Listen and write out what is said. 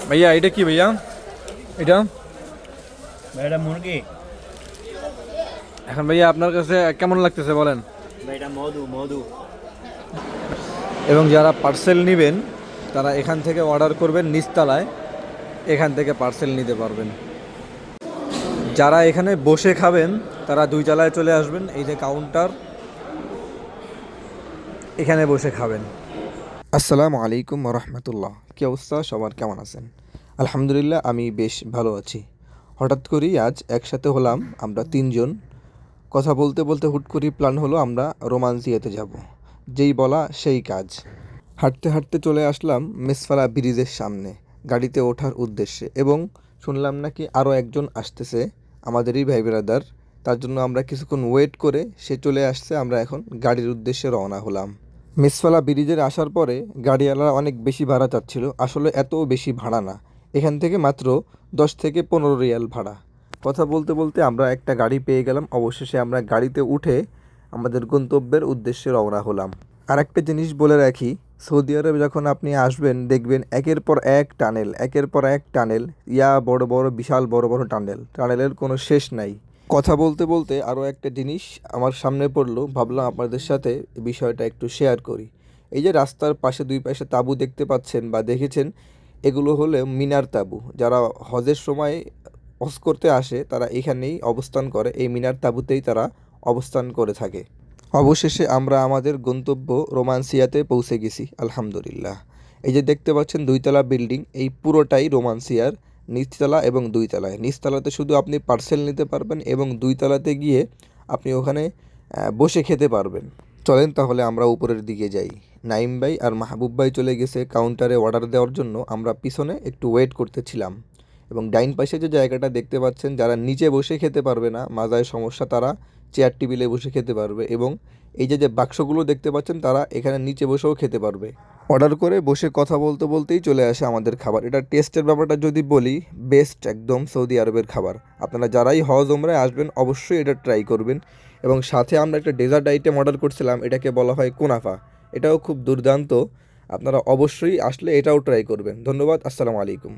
ভাইয়া এটা কি ভাইয়া? এটা ভাই এটা মুরগি। এখন ভাইয়া আপনার কাছে কেমন লাগতেছে বলেন? ভাই এটা মধু মধু। এবং যারা পার্সেল নেবেন তারা এখান থেকে অর্ডার করবেন নিচতলায়, এখান থেকে পার্সেল নিতে পারবেন। যারা এখানে বসে খাবেন তারা 2 তলায় চলে আসবেন, এই যে কাউন্টার, এখানে বসে খাবেন। আসসালামু আলাইকুম রহমতুল্লাহ। কী অবস্থা সবার, কেমন আছেন? আলহামদুলিল্লাহ আমি বেশ ভালো আছি। হঠাৎ করেই আজ একসাথে হলাম আমরা 3 জন। কথা বলতে বলতে হুট করেই প্ল্যান হলো আমরা রোমান্সিয়াতে যাব। যেই বলা সেই কাজ। হাঁটতে হাঁটতে চলে আসলাম মেসফালা ব্রিজের সামনে গাড়িতে ওঠার উদ্দেশ্যে, এবং শুনলাম নাকি আরও একজন আসতেছে আমাদেরই ভাই ব্রাদার। তার জন্য আমরা কিছুক্ষণ ওয়েট করে সে চলে আসছে, আমরা এখন গাড়ির উদ্দেশ্যে রওনা হলাম। মেসফালা ব্রিজের আসার পরে গাড়িওয়ালা অনেক বেশি ভাড়া চাচ্ছিল। আসলে এত বেশি ভাড়া না, এখান থেকে মাত্র 10 থেকে 15 রিয়াল ভাড়া। কথা বলতে বলতে আমরা একটা গাড়ি পেয়ে গেলাম। অবশেষে আমরা গাড়িতে উঠে আমাদের গন্তব্যের উদ্দেশ্যে রওনা হলাম। আর একটা জিনিস বলে রাখি, সৌদি আরবে যখন আপনি আসবেন দেখবেন একের পর এক টানেল, একের পর এক টানেল, বড় বড় বিশাল বড় বড় টানেল, টানেলের কোনো শেষ নাই। কথা বলতে বলতে আরও একটা জিনিস আমার সামনে পড়লো, ভাবলাম আপনাদের সাথে এই বিষয়টা একটু শেয়ার করি। এই যে রাস্তার পাশে 2 পাশে তাঁবু দেখতে পাচ্ছেন বা দেখেছেন, এগুলো হলো মিনার তাঁবু। যারা হজের সময় হজ করতে আসে তারা এখানেই অবস্থান করে, এই মিনার তাঁবুতেই তারা অবস্থান করে থাকে। অবশেষে আমরা আমাদের গন্তব্য রোমান্সিয়াতে পৌঁছে গেছি আলহামদুলিল্লাহ। এই যে দেখতে পাচ্ছেন 2 তলা বিল্ডিং, এই পুরোটাই রোমান্সিয়ার নিচতলা এবং 2 তলায়। নিচতলাতে শুধু আপনি পার্সেল নিতে পারবেন এবং 2 তলাতে গিয়ে আপনি ওখানে বসে খেতে পারবেন। চলেন তাহলে আমরা উপরের দিকে যাই। নাইম ভাই আর মাহবুব ভাই চলে গেছে কাউন্টারে অর্ডার দেওয়ার জন্য, আমরা পিছনে একটু ওয়েট করতেছিলাম। এবং ডাইন পাশে যে জায়গাটা দেখতে পাচ্ছেন, যারা নিচে বসে খেতে পারবে না, মাজায় সমস্যা, তারা চেয়ার টেবিলে বসে খেতে পারবে। এবং এই যে যে বাক্সগুলো দেখতে পাচ্ছেন, তারা এখানে নিচে বসেও খেতে পারবে। অর্ডার করে বসে কথা বলতে বলতেই চলে আসে আমাদের খাবার। এটা টেস্টের ব্যাপারটা যদি বলি, বেস্ট একদম সৌদি আরবের খাবার। আপনারা যারাই হজ ওমরায় আসবেন অবশ্যই এটা ট্রাই করবেন। এবং সাথে আমরা একটা ডেজার্ট আইটেম অর্ডার করছিলাম, এটাকে বলা হয় কুনাফা। এটাও খুব দুর্দান্ত, আপনারা অবশ্যই আসলে এটাও ট্রাই করবেন। ধন্যবাদ, আসসালামু আলাইকুম।